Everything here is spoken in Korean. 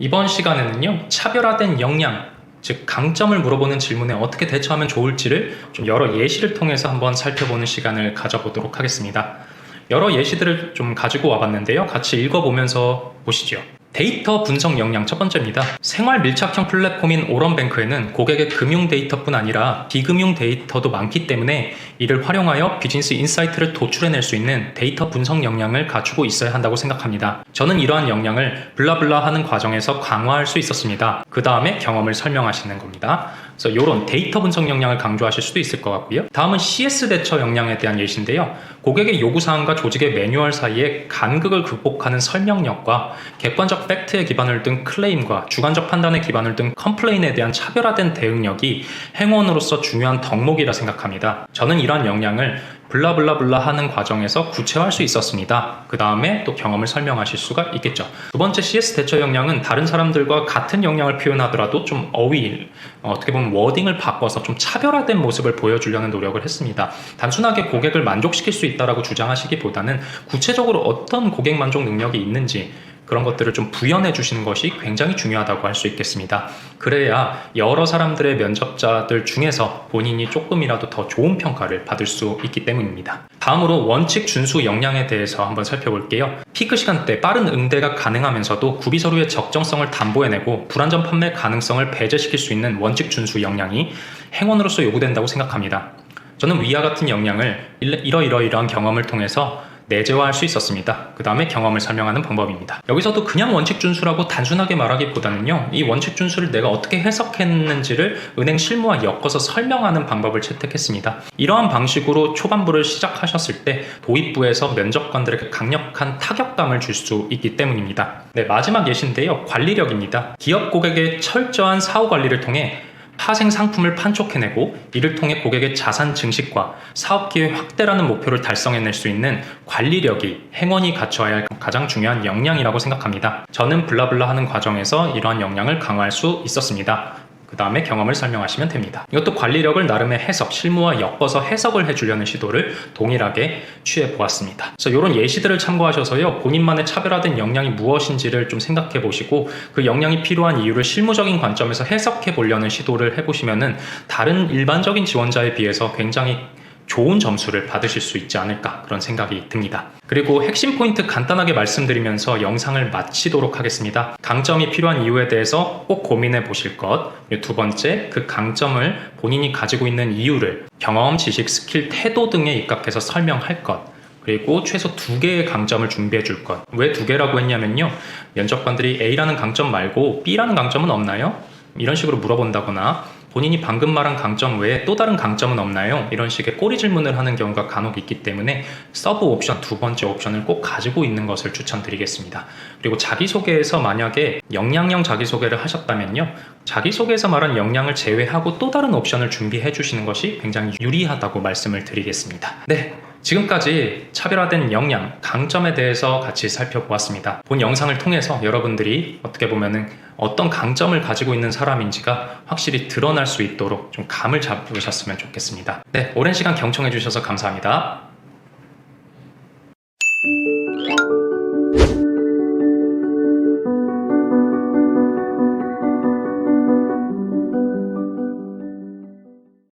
이번 시간에는요, 차별화된 역량, 즉 강점을 물어보는 질문에 어떻게 대처하면 좋을지를 좀 여러 예시를 통해서 한번 살펴보는 시간을 가져보도록 하겠습니다. 여러 예시들을 좀 가지고 와봤는데요. 같이 읽어보면서 보시죠. 데이터 분석 역량 첫 번째입니다. 생활 밀착형 플랫폼인 오런뱅크에는 고객의 금융 데이터뿐 아니라 비금융 데이터도 많기 때문에 이를 활용하여 비즈니스 인사이트를 도출해낼 수 있는 데이터 분석 역량을 갖추고 있어야 한다고 생각합니다. 저는 이러한 역량을 블라블라 하는 과정에서 강화할 수 있었습니다. 그 다음에 경험을 설명하시는 겁니다. 그래서 이런 데이터 분석 역량을 강조하실 수도 있을 것 같고요. 다음은 CS 대처 역량에 대한 예시인데요. 고객의 요구사항과 조직의 매뉴얼 사이에 간극을 극복하는 설명력과 객관적 팩트에 기반을 둔 클레임과 주관적 판단에 기반을 둔 컴플레인에 대한 차별화된 대응력이 행원으로서 중요한 덕목이라 생각합니다. 저는 이러한 역량을 블라블라블라 하는 과정에서 구체화할 수 있었습니다. 그 다음에 또 경험을 설명하실 수가 있겠죠. 두 번째 CS 대처 역량은 다른 사람들과 같은 역량을 표현하더라도 좀 어떻게 보면 워딩을 바꿔서 좀 차별화된 모습을 보여주려는 노력을 했습니다. 단순하게 고객을 만족시킬 수 있다라고 주장하시기보다는 구체적으로 어떤 고객 만족 능력이 있는지 그런 것들을 좀 부연해 주시는 것이 굉장히 중요하다고 할 수 있겠습니다. 그래야 여러 사람들의 면접자들 중에서 본인이 조금이라도 더 좋은 평가를 받을 수 있기 때문입니다. 다음으로 원칙 준수 역량에 대해서 한번 살펴볼게요. 피크 시간대 빠른 응대가 가능하면서도 구비 서류의 적정성을 담보해내고 불안전 판매 가능성을 배제시킬 수 있는 원칙 준수 역량이 행원으로서 요구된다고 생각합니다. 저는 위와 같은 역량을 이러이러한 경험을 통해서 내재화할 수 있었습니다. 그 다음에 경험을 설명하는 방법입니다. 여기서도 그냥 원칙 준수라고 단순하게 말하기보다는요, 이 원칙 준수를 내가 어떻게 해석했는지를 은행 실무와 엮어서 설명하는 방법을 채택했습니다. 이러한 방식으로 초반부를 시작하셨을 때 도입부에서 면접관들에게 강력한 타격감을 줄 수 있기 때문입니다. 네, 마지막 예시인데요. 관리력입니다. 기업 고객의 철저한 사후 관리를 통해 파생 상품을 판촉해내고 이를 통해 고객의 자산 증식과 사업기회 확대라는 목표를 달성해낼 수 있는 관리력이 행원이 갖춰야 할 가장 중요한 역량이라고 생각합니다. 저는 블라블라 하는 과정에서 이러한 역량을 강화할 수 있었습니다. 그 다음에 경험을 설명하시면 됩니다. 이것도 관리력을 나름의 해석, 실무와 엮어서 해석을 해주려는 시도를 동일하게 취해보았습니다. 그래서 이런 예시들을 참고하셔서요, 본인만의 차별화된 역량이 무엇인지를 좀 생각해 보시고 그 역량이 필요한 이유를 실무적인 관점에서 해석해 보려는 시도를 해보시면은 다른 일반적인 지원자에 비해서 굉장히 좋은 점수를 받으실 수 있지 않을까 그런 생각이 듭니다. 그리고 핵심 포인트 간단하게 말씀드리면서 영상을 마치도록 하겠습니다. 강점이 필요한 이유에 대해서 꼭 고민해 보실 것, 두 번째, 그 강점을 본인이 가지고 있는 이유를 경험, 지식, 스킬, 태도 등에 입각해서 설명할 것, 그리고 최소 2개의 강점을 준비해 줄 것. 왜 2개라고 했냐면요, 면접관들이 A라는 강점 말고 B라는 강점은 없나요? 이런 식으로 물어본다거나 본인이 방금 말한 강점 외에 또 다른 강점은 없나요? 이런 식의 꼬리 질문을 하는 경우가 간혹 있기 때문에 서브 옵션, 두 번째 옵션을 꼭 가지고 있는 것을 추천드리겠습니다. 그리고 자기소개에서 만약에 역량형 자기소개를 하셨다면요, 자기소개에서 말한 역량을 제외하고 또 다른 옵션을 준비해 주시는 것이 굉장히 유리하다고 말씀을 드리겠습니다. 네, 지금까지 차별화된 역량, 강점에 대해서 같이 살펴보았습니다. 본 영상을 통해서 여러분들이 어떻게 보면은 어떤 강점을 가지고 있는 사람인지가 확실히 드러날 수 있도록 좀 감을 잡으셨으면 좋겠습니다. 네, 오랜 시간 경청해 주셔서 감사합니다.